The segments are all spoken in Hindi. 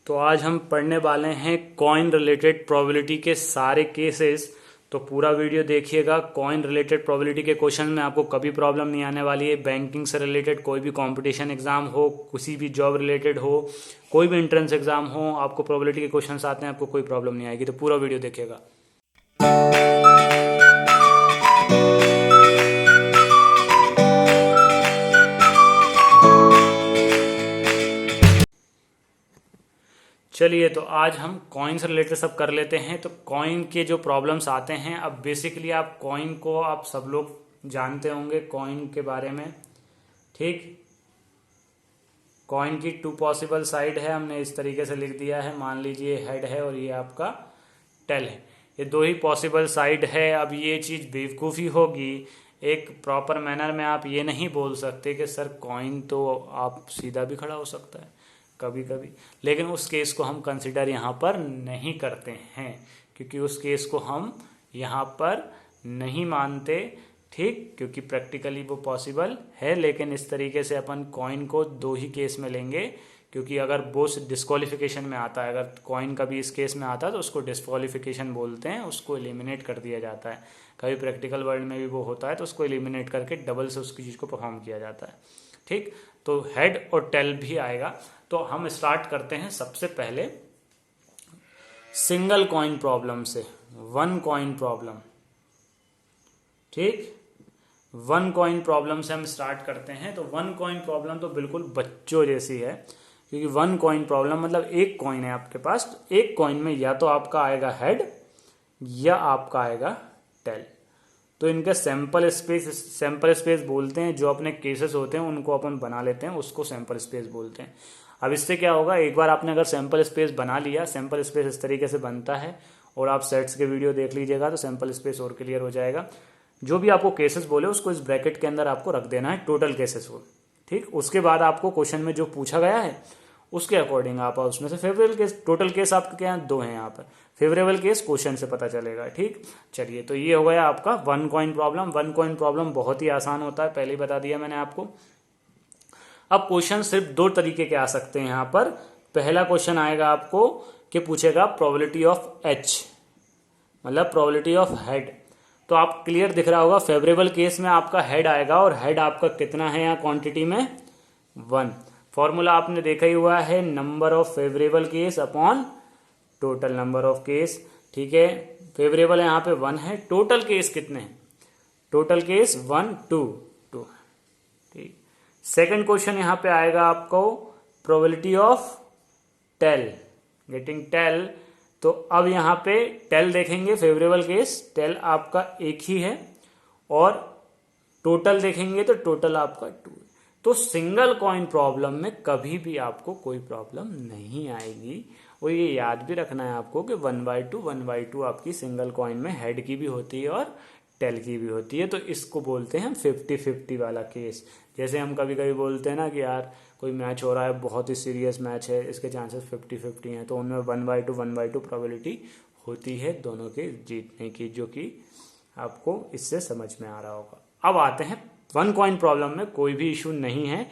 तो आज हम पढ़ने वाले हैं कॉइन रिलेटेड प्रोबेबिलिटी के सारे केसेस। तो पूरा वीडियो देखिएगा। कॉइन रिलेटेड प्रोबेबिलिटी के क्वेश्चन में आपको कभी प्रॉब्लम नहीं आने वाली है। बैंकिंग से रिलेटेड कोई भी कंपटीशन एग्जाम हो, किसी भी जॉब रिलेटेड हो, कोई भी एंट्रेंस एग्जाम हो, आपको प्रोबेबिलिटी के क्वेश्चन आते हैं, आपको कोई प्रॉब्लम नहीं आएगी। तो पूरा वीडियो देखिएगा। चलिए, तो आज हम कॉइन से रिलेटेड सब कर लेते हैं। तो कॉइन के जो प्रॉब्लम्स आते हैं, अब बेसिकली आप कॉइन को आप सब लोग जानते होंगे कॉइन के बारे में, ठीक। कॉइन की टू पॉसिबल साइड है, हमने इस तरीके से लिख दिया है। मान लीजिए हेड है और ये आपका टेल है, ये दो ही पॉसिबल साइड है। अब ये चीज़ बेवकूफ़ी होगी, एक प्रॉपर मैनर में आप ये नहीं बोल सकते कि सर कॉइन तो आप सीधा भी खड़ा हो सकता है कभी कभी, लेकिन उस केस को हम कंसिडर यहाँ पर नहीं करते हैं, क्योंकि उस केस को हम यहाँ पर नहीं मानते, ठीक। क्योंकि प्रैक्टिकली वो पॉसिबल है, लेकिन इस तरीके से अपन कॉइन को दो ही केस में लेंगे, क्योंकि अगर वो डिस्क्वालिफिकेशन में आता है, अगर कॉइन कभी इस केस में आता है तो उसको डिस्क्वालिफिकेशन बोलते हैं, उसको एलिमिनेट कर दिया जाता है। कभी प्रैक्टिकल वर्ल्ड में भी वो होता है तो उसको एलिमिनेट करके डबल से उसकी चीज़ को परफॉर्म किया जाता है, ठीक। तो हेड और टेल भी आएगा। तो हम स्टार्ट करते हैं सबसे पहले सिंगल कॉइन प्रॉब्लम से, वन कॉइन प्रॉब्लम, ठीक। वन कॉइन प्रॉब्लम से हम स्टार्ट करते हैं। तो वन कॉइन प्रॉब्लम तो बिल्कुल बच्चों जैसी है, क्योंकि वन कॉइन प्रॉब्लम मतलब एक कॉइन है आपके पास, तो एक कॉइन में या तो आपका आएगा हेड या आपका आएगा टेल। तो इनके सैंपल स्पेस बोलते हैं, जो अपने केसेस होते हैं उनको अपन बना लेते हैं, उसको सैंपल स्पेस बोलते हैं। अब इससे क्या होगा, एक बार आपने अगर सैंपल स्पेस बना लिया, सैंपल स्पेस इस तरीके से बनता है, और आप सेट्स के वीडियो देख लीजिएगा तो सैंपल स्पेस और क्लियर हो जाएगा। जो भी आपको केसेस बोले उसको इस ब्रैकेट के अंदर आपको रख देना है, टोटल केसेस को, ठीक। उसके बाद आपको क्वेश्चन में जो पूछा गया है उसके अकॉर्डिंग आप उसमें से फेवरेबल केस, टोटल केस आपके क्या है, दो हैं यहाँ पर, फेवरेबल केस क्वेश्चन से पता चलेगा, ठीक। चलिए, तो ये हो गया आपका one coin problem. One coin problem बहुत ही आसान होता है, पहले ही बता दिया मैंने आपको। अब क्वेश्चन सिर्फ दो तरीके के आ सकते हैं यहाँ पर। पहला क्वेश्चन आएगा आपको कि पूछेगा प्रोबेबिलिटी ऑफ एच, मतलब प्रोबेबिलिटी ऑफ हेड। तो आप क्लियर दिख रहा होगा, फेवरेबल केस में आपका हेड आएगा, और हेड आपका कितना है यहाँ क्वांटिटी में, वन। फॉर्मूला आपने देखा ही हुआ है, number of favourable case upon total number of case, ठीक है। फेवरेबल यहाँ पे वन है, टोटल केस कितने हैं, टोटल केस वन टू, ठीक। सेकंड क्वेश्चन यहाँ पे आएगा आपको probability of tail, getting tail. तो अब यहाँ पे टेल देखेंगे, फेवरेबल केस टेल आपका एक ही है, और टोटल देखेंगे तो टोटल आपका टू। तो सिंगल कॉइन प्रॉब्लम में कभी भी आपको कोई प्रॉब्लम नहीं आएगी। और ये याद भी रखना है आपको कि 1/2 आपकी सिंगल कॉइन में हेड की भी होती है और टेल की भी होती है। तो इसको बोलते हैं 50-50 वाला केस। जैसे हम कभी कभी बोलते हैं ना कि यार कोई मैच हो रहा है, बहुत ही सीरियस मैच है, इसके चांसेस 50-50 हैं, तो उनमें 1/2 प्रोबेबिलिटी होती है दोनों के जीतने की, जो कि आपको इससे समझ में आ रहा होगा। अब आते हैं वन कॉइन प्रॉब्लम में कोई भी इशू नहीं है,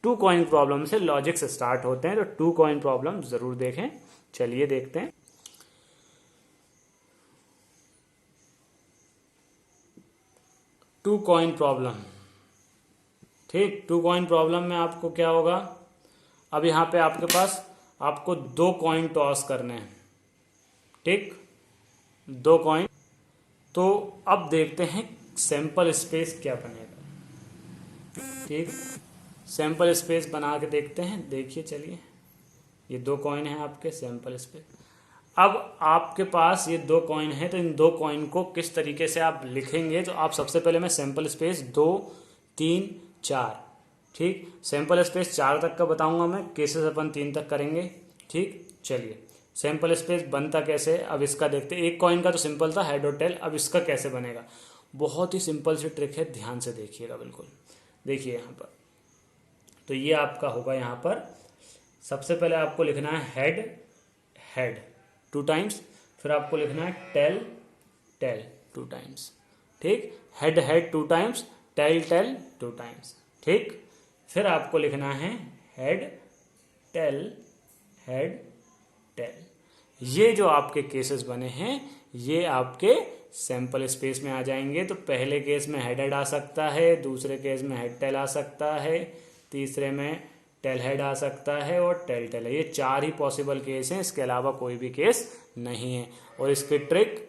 टू कॉइन प्रॉब्लम से लॉजिक से स्टार्ट होते हैं। तो टू कॉइन प्रॉब्लम जरूर देखें। चलिए देखते हैं। टू कॉइन प्रॉब्लम, ठीक। टू कॉइन प्रॉब्लम में आपको क्या होगा, अब यहाँ पे आपके पास आपको दो कॉइन टॉस करने हैं, ठीक, दो कॉइन। तो अब देखते हैं सैंपल स्पेस क्या बनेगा, ठीक। सैंपल स्पेस बना के देखते हैं। देखिए, चलिए, ये दो कॉइन है आपके, सैंपल स्पेस। अब आपके पास ये दो कॉइन है, तो इन दो कॉइन को किस तरीके से आप लिखेंगे। तो आप सबसे पहले मैं सैंपल स्पेस 2, 3, 4, ठीक। सैंपल स्पेस 4 तक का बताऊंगा मैं, केसेस अपन 3 तक करेंगे, ठीक। चलिए, सैंपल स्पेस बनता कैसे, अब इसका देखते हैं। एक कॉइन का तो सिंपल था, हेड और टेल। अब इसका कैसे बनेगा, बहुत ही सिंपल सी ट्रिक है, ध्यान से देखिएगा बिल्कुल। देखिए यहाँ पर, तो ये आपका होगा, यहाँ पर सबसे पहले आपको लिखना है हेड हेड 2 टाइम्स, फिर आपको लिखना है टेल टेल 2 टाइम्स, ठीक। Head head 2 times, tail tail 2 times, ठीक। फिर आपको लिखना है हेड टेल हेड टेल। ये जो आपके केसेस बने हैं ये आपके सैंपल स्पेस में आ जाएंगे। तो पहले केस में हेड हेड आ सकता है, दूसरे केस में हेड टेल आ सकता है, तीसरे में टेल हेड आ सकता है और टेल टेल है। ये 4 ही पॉसिबल केस हैं, इसके अलावा कोई भी केस नहीं है। और इसकी ट्रिक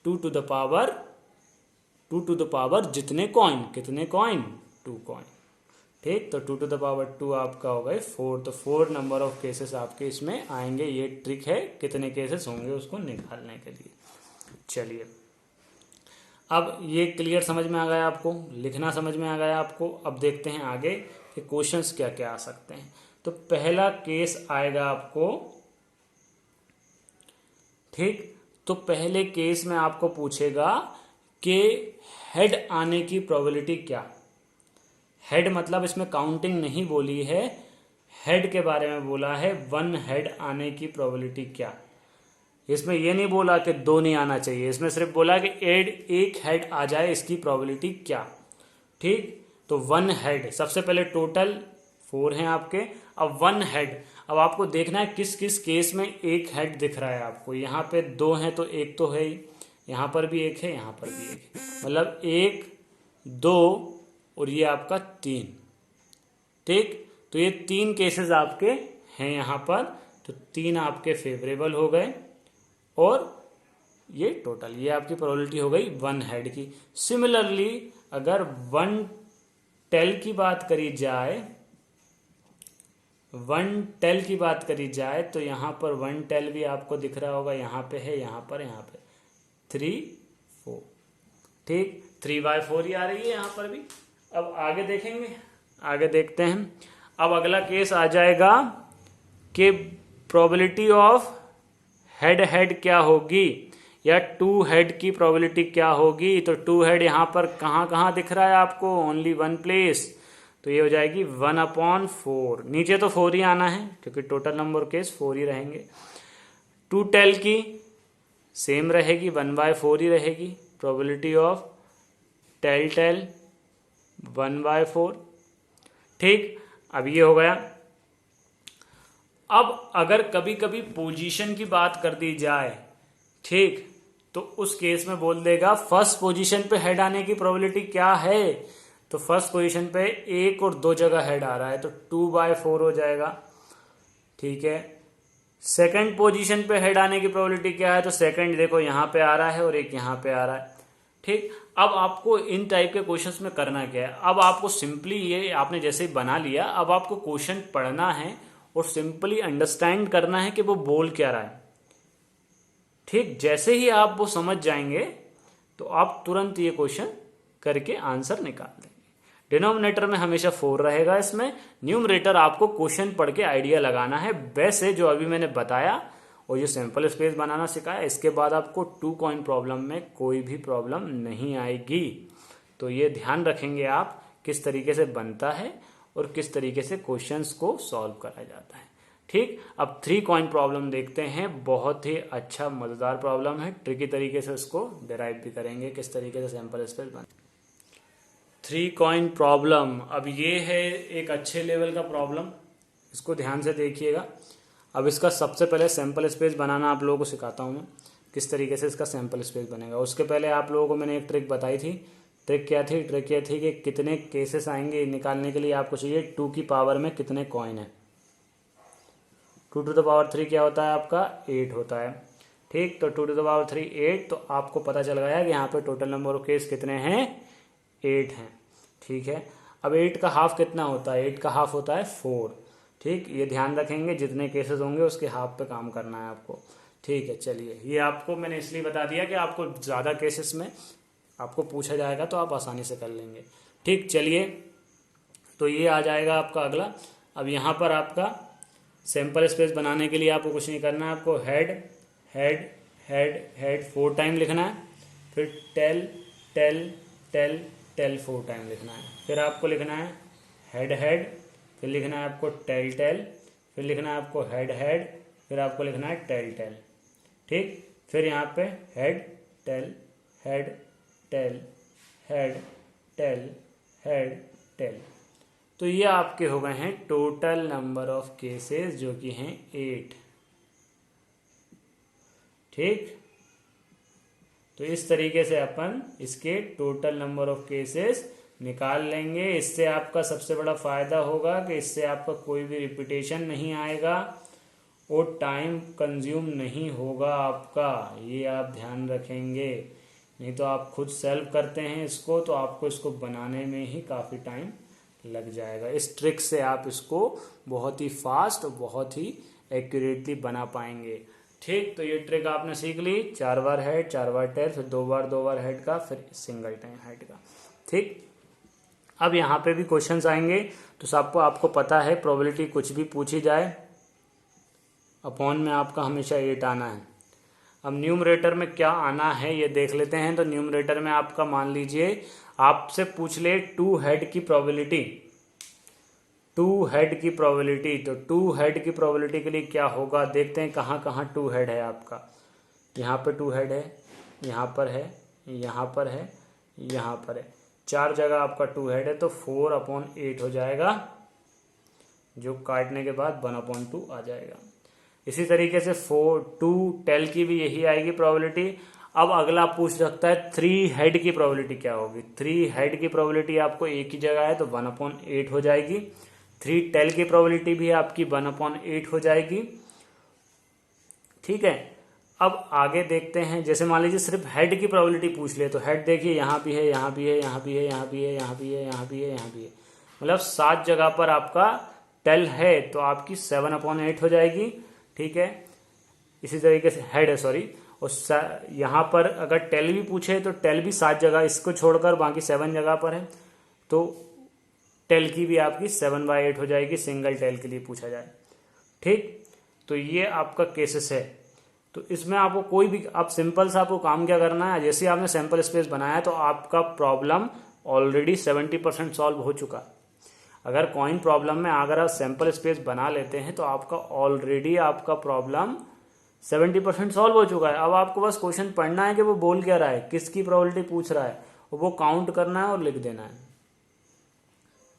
2 टू द पावर जितने कॉइन, कितने कॉइन, 2 कॉइन। ठीक, तो 2 टू द पावर 2 आपका हो गए 4। तो 4 नंबर ऑफ केसेस आपके इसमें आएंगे। ये ट्रिक है कितने केसेस होंगे उसको निकालने के लिए। चलिए, अब ये क्लियर समझ में आ गया आपको, लिखना समझ में आ गया आपको। अब देखते हैं आगे कि क्वेश्चंस क्या क्या आ सकते हैं। तो पहला केस आएगा आपको, ठीक, तो पहले केस में आपको पूछेगा कि हेड आने की प्रोबेबिलिटी क्या। हेड मतलब इसमें काउंटिंग नहीं बोली है, हेड के बारे में बोला है, 1 हेड आने की प्रोबेबिलिटी क्या। इसमें यह नहीं बोला कि 2 नहीं आना चाहिए, इसमें सिर्फ बोला कि एक हेड आ जाए, इसकी प्रोबेबिलिटी क्या। ठीक, तो 1 हेड, सबसे पहले टोटल 4 हैं आपके, अब 1 हेड। अब आपको देखना है किस किस केस में एक हेड दिख रहा है आपको। यहाँ पे 2 हैं तो एक तो है ही, यहाँ पर भी एक है, यहाँ पर भी एक है, मतलब 1, 2 और ये आपका 3। ठीक, तो ये 3 केसेस आपके हैं यहाँ पर। तो 3 आपके फेवरेबल हो गए और ये टोटल, ये आपकी प्रोबेबिलिटी हो गई 1 हेड की। सिमिलरली अगर 1 टेल की बात करी जाए, 1 टेल की बात करी जाए तो यहाँ पर 1 टेल भी आपको दिख रहा होगा, यहाँ पे है, यहाँ पे 3, 4। ठीक, 3/4 ही आ रही है यहाँ पर भी। अब आगे देखेंगे, आगे देखते हैं। अब अगला केस आ जाएगा कि प्रोबेबिलिटी ऑफ हेड हेड क्या होगी, या 2 हेड की प्रोबेबिलिटी क्या होगी। तो 2 हेड यहाँ पर कहाँ कहाँ दिख रहा है आपको, ओनली 1 प्लेस। तो ये हो जाएगी 1/4। नीचे तो 4 ही आना है क्योंकि टोटल नंबर केस 4 ही रहेंगे। 2 टेल की सेम रहेगी, 1/4 ही रहेगी। Probability of tail tail 1/4। ठीक, अब ये हो गया। अब अगर कभी कभी पोजीशन की बात कर दी जाए, ठीक, तो उस केस में बोल देगा फर्स्ट पोजीशन पे हेड आने की प्रोबेबिलिटी क्या है। तो फर्स्ट पोजीशन पे 1 और 2 जगह हेड आ रहा है तो 2/4 हो जाएगा। ठीक है, सेकंड पोजीशन पे हेड आने की प्रोबेबिलिटी क्या है, तो सेकंड देखो यहाँ पे आ रहा है और एक यहाँ पे आ रहा है। ठीक, अब आपको इन टाइप के क्वेश्चंस में करना क्या है, अब आपको सिंपली ये आपने जैसे ही बना लिया, अब आपको क्वेश्चन पढ़ना है और सिंपली अंडरस्टैंड करना है कि वो बोल क्या रहा है। ठीक, जैसे ही आप वो समझ जाएंगे तो आप तुरंत ये क्वेश्चन करके आंसर निकाल देंगे। डिनोमिनेटर में हमेशा 4 रहेगा इसमें, न्यूमरेटर आपको क्वेश्चन पढ़ के आइडिया लगाना है। वैसे जो अभी मैंने बताया और ये सैंपल स्पेस बनाना सिखाया, इसके बाद आपको 2 कॉइन प्रॉब्लम में कोई भी प्रॉब्लम नहीं आएगी। तो ये ध्यान रखेंगे आप किस तरीके से बनता है और किस तरीके से क्वेश्चंस को सॉल्व करा जाता है। ठीक, अब 3 कॉइन प्रॉब्लम देखते हैं। बहुत ही अच्छा मजेदार प्रॉब्लम है, ट्रिकी तरीके से इसको डिराइव भी करेंगे किस तरीके से सैंपल स्पेस बन। 3 कॉइन प्रॉब्लम, अब ये है एक अच्छे लेवल का प्रॉब्लम, इसको ध्यान से देखिएगा। अब इसका सबसे पहले सैंपल स्पेस बनाना आप लोगों को सिखाता हूँ मैं, किस तरीके से इसका सैंपल स्पेस बनेगा। उसके पहले आप लोगों को मैंने एक ट्रिक बताई थी। ट्रिक क्या थी, ट्रिक ये थी कि कितने केसेस आएंगे निकालने के लिए आपको चाहिए 2 की पावर में कितने कॉइन है। 2 टू द पावर 3 क्या होता है आपका, 8 होता है। ठीक, तो 2 टू द पावर 3 8, तो आपको पता चल गया कि यहाँ पे टोटल नंबर ऑफ केस कितने हैं, 8 हैं। ठीक है, अब 8 का हाफ कितना होता है, 8 का हाफ होता है 4। ठीक, ये ध्यान रखेंगे, जितने केसेस होंगे उसके हाफ पे काम करना है आपको। ठीक है, चलिए, ये आपको मैंने इसलिए बता दिया कि आपको ज़्यादा केसेस में आपको पूछा जाएगा तो आप आसानी से कर लेंगे। ठीक, चलिए, तो ये आ जाएगा आपका अगला। अब यहाँ पर आपका सैंपल स्पेस बनाने के लिए आपको कुछ नहीं करना है, आपको head head head head 4 time लिखना है, फिर tail tail tail tail 4 time लिखना है, फिर आपको लिखना है हेड हेड, फिर लिखना है आपको टेल टेल, फिर लिखना है आपको हेड हेड, फिर आपको लिखना है टेल टेल। ठीक, फिर यहाँ पे head tail head tail head tail head tail. तो ये आपके हो गए हैं टोटल नंबर ऑफ केसेस, जो कि हैं 8। ठीक, तो इस तरीके से अपन इसके टोटल नंबर ऑफ केसेस निकाल लेंगे। इससे आपका सबसे बड़ा फायदा होगा कि इससे आपका कोई भी रिपीटेशन नहीं आएगा और टाइम कंज्यूम नहीं होगा आपका, ये आप ध्यान रखेंगे। नहीं तो आप खुद सेल्फ करते हैं इसको तो आपको इसको बनाने में ही काफ़ी टाइम लग जाएगा। इस ट्रिक से आप इसको बहुत ही फास्ट और बहुत ही एक्यूरेटली बना पाएंगे। ठीक, तो ये ट्रिक आपने सीख ली, 4 बार हेड 4 बार टेल, फिर 2 बार हेड का, फिर सिंगल टाइम हेड का। ठीक, अब यहाँ पे भी क्वेश्चंस आएंगे तो सबको आपको पता है प्रोबेबिलिटी कुछ भी पूछी जाए अपॉन में आपका हमेशा 8 आना है। अब न्यूमरेटर में क्या आना है ये देख लेते हैं। तो न्यूमरेटर में आपका मान लीजिए आपसे पूछ ले 2 हेड की प्रोबेबिलिटी, 2 हेड की प्रोबेबिलिटी, तो 2 हेड की प्रोबेबिलिटी के लिए क्या होगा देखते हैं। कहाँ कहाँ 2 हेड है आपका, यहाँ पे 2 हेड है, यहाँ पर है, यहाँ पर है, यहाँ पर है, 4 जगह आपका 2 हेड है। तो 4/8 हो जाएगा, जो काटने के बाद 1/2 आ जाएगा। इसी तरीके से 2 टेल की भी यही आएगी प्रोबेबिलिटी। अब अगला पूछ सकता है 3 हेड की प्रोबेबिलिटी क्या होगी। 3 हेड की प्रोबेबिलिटी आपको एक ही जगह है तो 1/8 हो जाएगी। 3 टेल की प्रोबेबिलिटी भी आपकी 1/8 हो जाएगी। ठीक है, अब आगे देखते हैं। जैसे मान लीजिए सिर्फ हेड की प्रोबेबिलिटी पूछ ले तो हेड देखिए यहाँ भी है, यहाँ भी है, यहाँ भी है, यहाँ भी है, यहाँ भी है, यहाँ भी है, यहाँ भी है, मतलब 7 जगह पर आपका टेल है तो आपकी 7/8 हो जाएगी। ठीक है, इसी तरीके से हेड है सॉरी, और यहाँ पर अगर टेल भी पूछे तो टेल भी 7 जगह, इसको छोड़कर बाकी 7 जगह पर है तो टेल की भी आपकी 7/8 हो जाएगी, सिंगल टेल के लिए पूछा जाए। ठीक, तो ये आपका केसेस है। तो इसमें आपको कोई भी, आप सिंपल सा आपको काम क्या करना है, जैसे आपने सैंपल स्पेस बनाया तो आपका प्रॉब्लम ऑलरेडी 70% सॉल्व हो चुका। अगर कॉइन प्रॉब्लम में अगर आप सैंपल स्पेस बना लेते हैं तो आपका ऑलरेडी आपका प्रॉब्लम 70% सॉल्व हो चुका है। अब आपको बस क्वेश्चन पढ़ना है कि वो बोल क्या रहा है, किसकी प्रोबेबिलिटी पूछ रहा है, वो काउंट करना है और लिख देना है।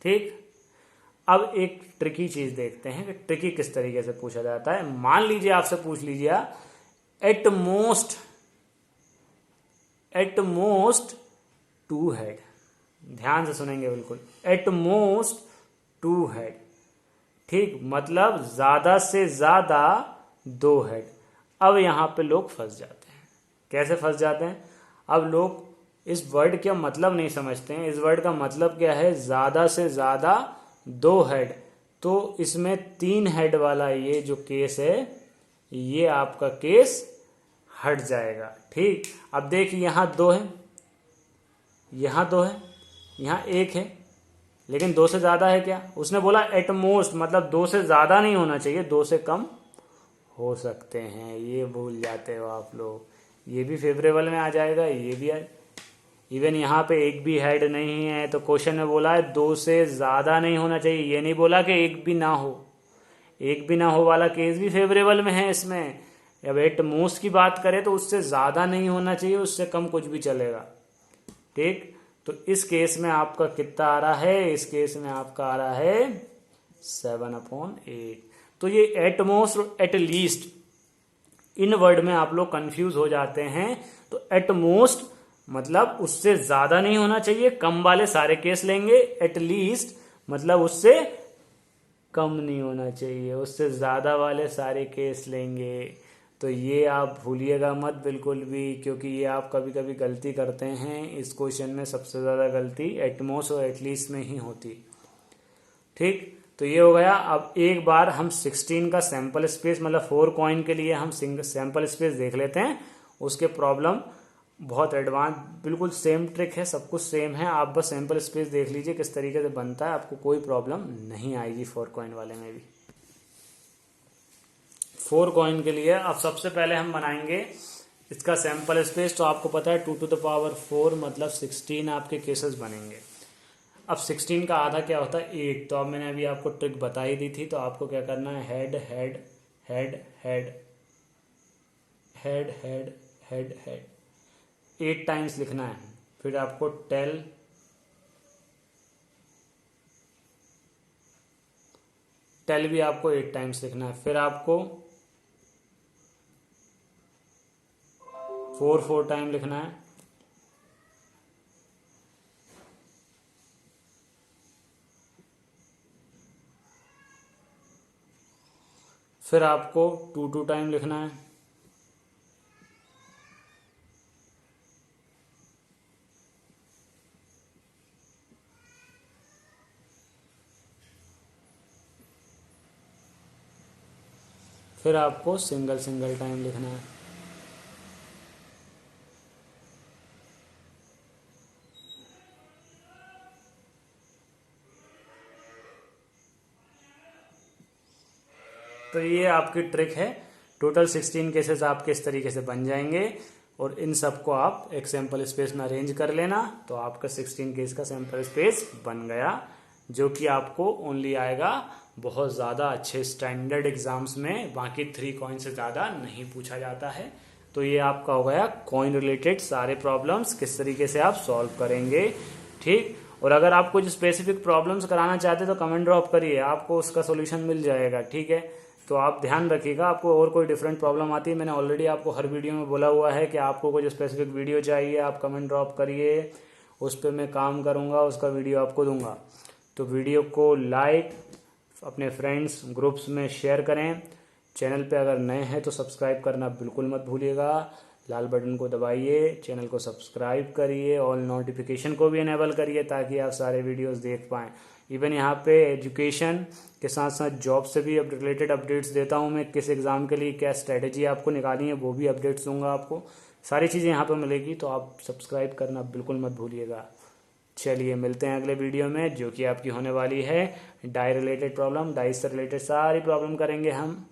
ठीक, अब एक ट्रिकी चीज देखते हैं कि ट्रिकी किस तरीके से पूछा जाता है। मान लीजिए आपसे पूछ लीजिए एट मोस्ट 2 हेड, ध्यान से सुनेंगे बिल्कुल, एट मोस्ट 2 हेड। ठीक, मतलब ज्यादा से ज्यादा 2 हेड। अब यहां पे लोग फंस जाते हैं। कैसे फंस जाते हैं, अब लोग इस वर्ड का मतलब नहीं समझते हैं। इस वर्ड का मतलब क्या है, ज्यादा से ज्यादा 2 हेड, तो इसमें 3 हेड वाला ये जो केस है ये आपका केस हट जाएगा। ठीक, अब देखिए यहां 2 है, यहां 2 है, यहां 1 है, लेकिन 2 से ज्यादा है क्या, उसने बोला एट मोस्ट, मतलब 2 से ज्यादा नहीं होना चाहिए, 2 से कम हो सकते हैं। ये भूल जाते हो आप लोग, ये भी फेवरेबल में आ जाएगा, ये भी इवन यहाँ पे एक भी हेड नहीं है तो क्वेश्चन में बोला है 2 से ज्यादा नहीं होना चाहिए, ये नहीं बोला कि एक भी ना हो। एक भी ना हो वाला केस भी फेवरेबल में है इसमें। अब एट मोस्ट की बात करें तो उससे ज्यादा नहीं होना चाहिए, उससे कम कुछ भी चलेगा। ठीक, तो इस केस में आपका कितना आ रहा है, इस केस में आपका आ रहा है 7/8। तो ये एट मोस्ट और एट लीस्ट, इन वर्ड में आप लोग कंफ्यूज हो जाते हैं। तो एट मोस्ट मतलब उससे ज्यादा नहीं होना चाहिए, कम वाले सारे केस लेंगे। एट लीस्ट मतलब उससे कम नहीं होना चाहिए, उससे ज्यादा वाले सारे केस लेंगे। तो ये आप भूलिएगा मत बिल्कुल भी, क्योंकि ये आप कभी कभी गलती करते हैं। इस क्वेश्चन में सबसे ज्यादा गलती एटमोस्ट और एटलीस्ट में ही होती। ठीक, तो ये हो गया। अब एक बार हम 16 का सैंपल स्पेस, मतलब 4 कॉइन के लिए हम सैंपल स्पेस देख लेते हैं। उसके प्रॉब्लम बहुत एडवांस, बिल्कुल सेम ट्रिक है, सब कुछ सेम है। आप बस सैंपल स्पेस देख लीजिए किस तरीके से बनता है, आपको कोई प्रॉब्लम नहीं आएगी 4 कॉइन वाले में भी। 4 कॉइन के लिए अब सबसे पहले हम बनाएंगे इसका सैंपल स्पेस। तो आपको पता है 2 to the power 4 मतलब 16 आपके केसेस बनेंगे। अब 16 का आधा क्या होता है 8। तो अब मैंने अभी आपको ट्रिक बताई दी थी। तो आपको क्या करना है, head head head head head head head head 8 times लिखना है। फिर आपको टेल भी आपको 8 टाइम्स लिखना है। फिर आपको 4 टाइम लिखना है। फिर आपको 2 टाइम लिखना है। फिर आपको सिंगल सिंगल टाइम लिखना है। तो ये आपकी ट्रिक है। टोटल 16 केसेस आपके इस तरीके से बन जाएंगे और इन सबको आप एक सैंपल स्पेस में अरेंज कर लेना, तो आपका 16 केस का सैंपल स्पेस बन गया, जो कि आपको ओनली आएगा बहुत ज़्यादा अच्छे स्टैंडर्ड एग्जाम्स में, बाकी 3 कॉइन से ज़्यादा नहीं पूछा जाता है। तो ये आपका हो गया कॉइन रिलेटेड सारे प्रॉब्लम्स किस तरीके से आप सॉल्व करेंगे। ठीक, और अगर आप कुछ स्पेसिफिक प्रॉब्लम्स कराना चाहते हैं तो कमेंट ड्रॉप करिए, आपको उसका सोल्यूशन मिल जाएगा। ठीक है, तो आप ध्यान रखिएगा, आपको और कोई डिफरेंट प्रॉब्लम आती है, मैंने ऑलरेडी आपको हर वीडियो में बोला हुआ है कि आपको कुछ स्पेसिफिक वीडियो चाहिए, आप कमेंट ड्रॉप करिए, उस पर मैं काम करूँगा, उसका वीडियो आपको दूंगा। तो वीडियो को लाइक, अपने फ्रेंड्स ग्रुप्स में शेयर करें। चैनल पे अगर नए हैं तो सब्सक्राइब करना बिल्कुल मत भूलिएगा, लाल बटन को दबाइए, चैनल को सब्सक्राइब करिए, ऑल नोटिफिकेशन को भी इनेबल करिए ताकि आप सारे वीडियोस देख पाएँ। इवन यहाँ पे एजुकेशन के साथ साथ जॉब से भी अब रिलेटेड अपडेट्स देता हूँ मैं, किस एग्ज़ाम के लिए क्या स्ट्रेटेजी आपको निकालनी है वो भी अपडेट्स दूंगा आपको, सारी चीज़ें यहाँ पे मिलेगी, तो आप सब्सक्राइब करना बिल्कुल मत भूलिएगा। चलिए मिलते हैं अगले वीडियो में, जो कि आपकी होने वाली है डाई रिलेटेड प्रॉब्लम, डाई से रिलेटेड सारी प्रॉब्लम करेंगे हम।